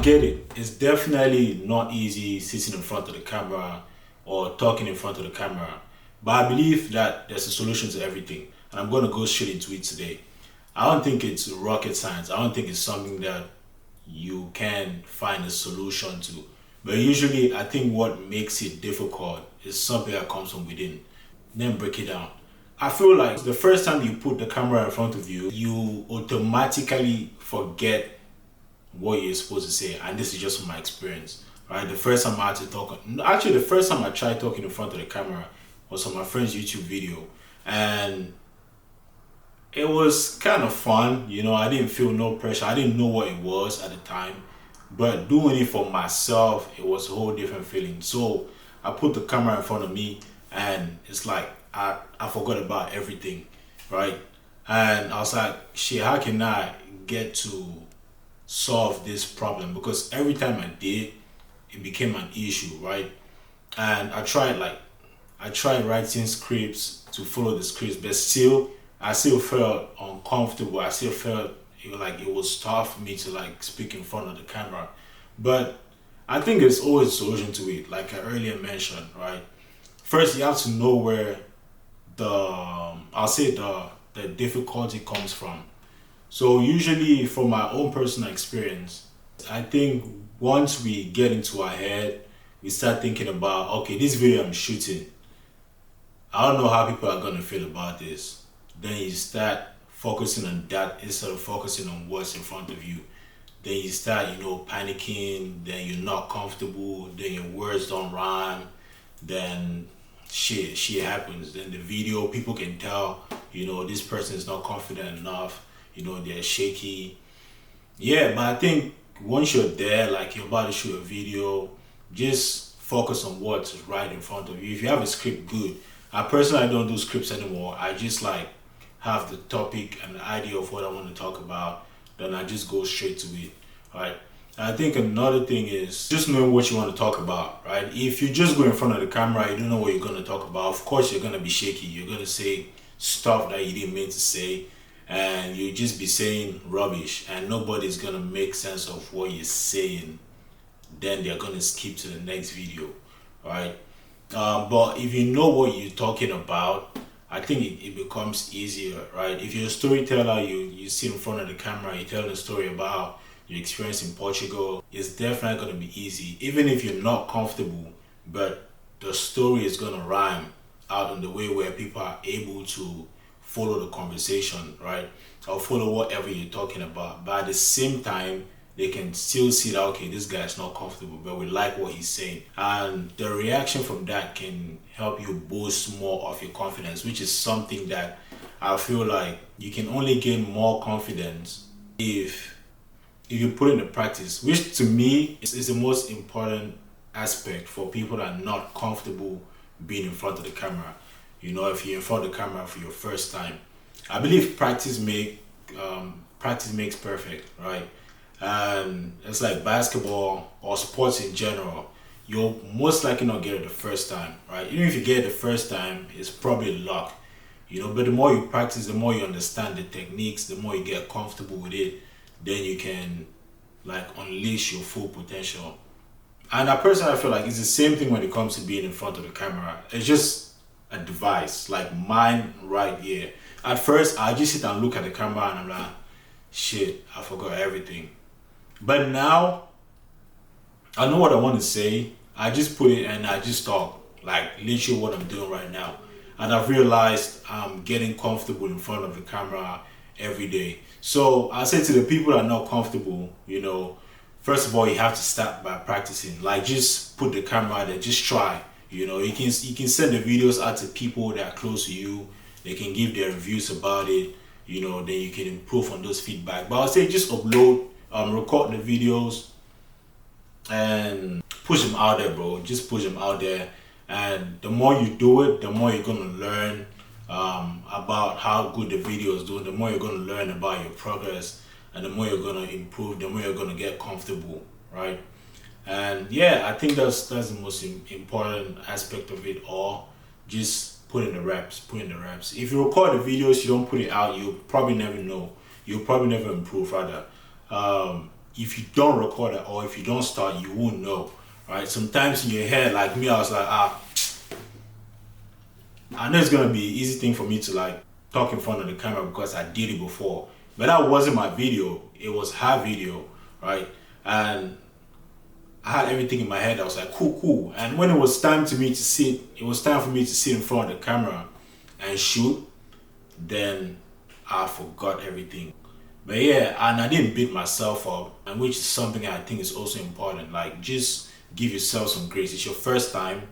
I get it. It's definitely not easy sitting in front of the camera or talking in front of the camera. But I believe that there's a solution to everything. And I'm going to go straight into it today. I don't think it's rocket science. I don't think it's something that you can find a solution to. But usually, I think what makes it difficult is something that comes from within. Then break it down. I feel like the first time you put the camera in front of you, you automatically forget what you're supposed to say. And this is just from my experience, right? The first time I had to talk, actually, the first time I tried talking in front of the camera was on my friend's YouTube video. And it was kind of fun, I didn't feel no pressure. I didn't know what it was at the time. But doing it for myself, it was a whole different feeling. So I put the camera in front of me and it's like I forgot about everything, right? And I was like, shit, how can I get to solve this problem? Because every time I did, it became an issue, right? And I tried writing scripts to follow the scripts, but I still felt uncomfortable. I still felt like it was tough for me to speak in front of the camera. But I think there's always a solution to it, like I earlier mentioned, right? First, you have to know where the difficulty comes from. So usually from my own personal experience, I think once we get into our head, we start thinking about, okay, this video I'm shooting, I don't know how people are gonna feel about this. Then you start focusing on that instead of focusing on what's in front of you. Then you start, panicking, then you're not comfortable, then your words don't rhyme, then shit happens. Then the video, people can tell, this person is not confident enough, they're shaky. Yeah, but I think once you're there, like you're about to shoot a video, just focus on what's right in front of you. If you have a script, good. I personally don't do scripts anymore. I just have the topic and the idea of what I want to talk about, then I just go straight to it, right? I think another thing is just knowing what you want to talk about, right? If you just go in front of the camera, you don't know what you're going to talk about, of course you're going to be shaky. You're going to say stuff that you didn't mean to say, and you just be saying rubbish, and nobody's going to make sense of what you're saying. Then they're going to skip to the next video, right? But if you know what you're talking about, I think it becomes easier, right? If you're a storyteller, you sit in front of the camera, you tell a story about your experience in Portugal, it's definitely going to be easy. Even if you're not comfortable, but the story is going to rhyme out in the way where people are able to follow the conversation, right? Or follow whatever you're talking about. But at the same time, they can still see that, okay, this guy's not comfortable, but we like what he's saying. And the reaction from that can help you boost more of your confidence, which is something that I feel like you can only gain more confidence if you put into practice, which to me is the most important aspect for people that are not comfortable being in front of the camera. If you're in front of the camera for your first time, I believe practice makes perfect, right? And it's like basketball or sports in general, you'll most likely not get it the first time, right? Even if you get it the first time, it's probably luck, but the more you practice, the more you understand the techniques, the more you get comfortable with it, then you can unleash your full potential. And I personally feel like it's the same thing when it comes to being in front of the camera. It's just a device, like mine right here. At first, I just sit and look at the camera and I'm like, shit, I forgot everything. But now, I know what I want to say. I just put it and I just talk, literally what I'm doing right now. And I've realized I'm getting comfortable in front of the camera every day. So I say to the people that are not comfortable, first of all, you have to start by practicing. Just put the camera there, just try. You can send the videos out to people that are close to you. They can give their reviews about it. Then you can improve on those feedback. But I'll say just upload, record the videos and push them out there, bro. Just push them out there. And the more you do it, the more you're going to learn about how good the video is doing. The more you're going to learn about your progress, and the more you're going to improve, the more you're going to get comfortable, right? And yeah, I think that's the most important aspect of it all. Just put in the reps. If you record the videos, you don't put it out, you'll probably never know. You'll probably never improve, rather. if you don't record it or if you don't start, you won't know, right? Sometimes in your head, like me, I was like, I know it's gonna be an easy thing for me to like talk in front of the camera because I did it before, but that wasn't my video. It was her video, right? And I had everything in my head. I was like, cool. And when it was time to me to sit, it was time for me to sit in front of the camera and shoot. Then I forgot everything. But yeah, and I didn't beat myself up, and which is something I think is also important. Like, just give yourself some grace. It's your first time.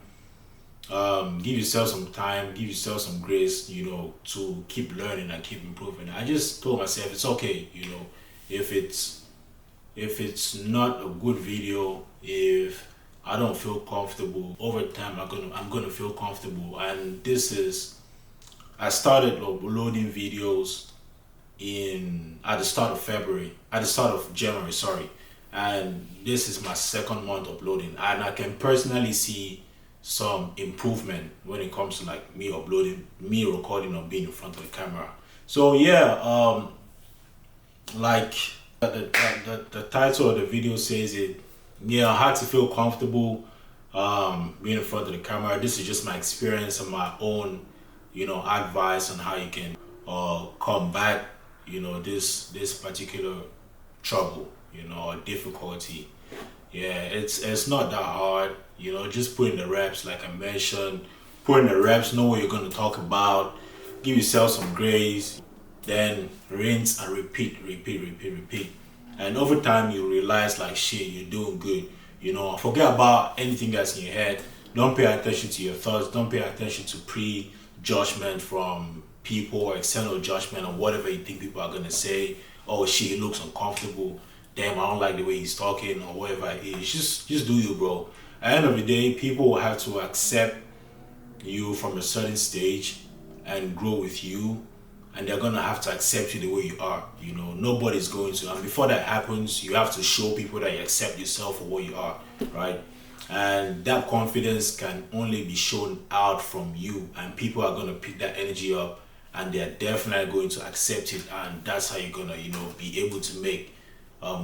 Give yourself some time, give yourself some grace, to keep learning and keep improving. I just told myself it's okay, if it's not a good video, if I don't feel comfortable, over time I'm gonna feel comfortable. And I started loading videos at the start of January, sorry. And this is my second month uploading, and I can personally see some improvement when it comes to like me recording or being in front of the camera. So yeah, like the title of the video says it. Yeah, I had to feel comfortable being in front of the camera. This is just my experience and my own, advice on how you can combat, this particular trouble, or difficulty. Yeah, it's not that hard, just put in the reps like I mentioned. Put in the reps, know what you're going to talk about, give yourself some grace, then rinse and repeat. And over time you realize like shit, you're doing good. Forget about anything that's in your head. Don't pay attention to your thoughts, don't pay attention to pre-judgment from people or external judgment or whatever you think people are going to say. Oh shit, he looks uncomfortable, damn, I don't like the way he's talking, or whatever it is. Just do you, bro. At the end of the day, people will have to accept you from a certain stage and grow with you, and they're gonna have to accept you the way you are. Nobody's going to. And before that happens, you have to show people that you accept yourself for what you are, right? And that confidence can only be shown out from you, and people are gonna pick that energy up, and they're definitely going to accept it, and that's how you're gonna, be able to make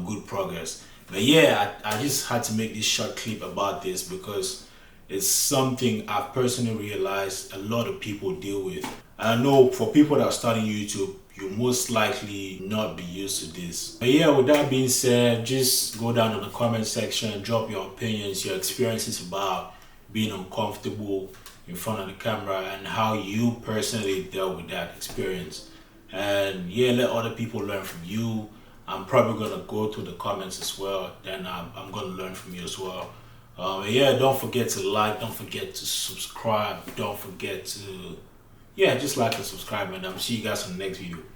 good progress. But yeah, I just had to make this short clip about this because it's something I've personally realized a lot of people deal with. And I know for people that are starting YouTube, you most likely not be used to this. But yeah, with that being said, just go down in the comment section, drop your opinions, your experiences about being uncomfortable in front of the camera and how you personally dealt with that experience. And yeah, let other people learn from you. I'm probably gonna go through the comments as well. Then I'm gonna learn from you as well. Yeah, don't forget to like, don't forget to subscribe, don't forget to just like and subscribe, and I'll see you guys on the next video.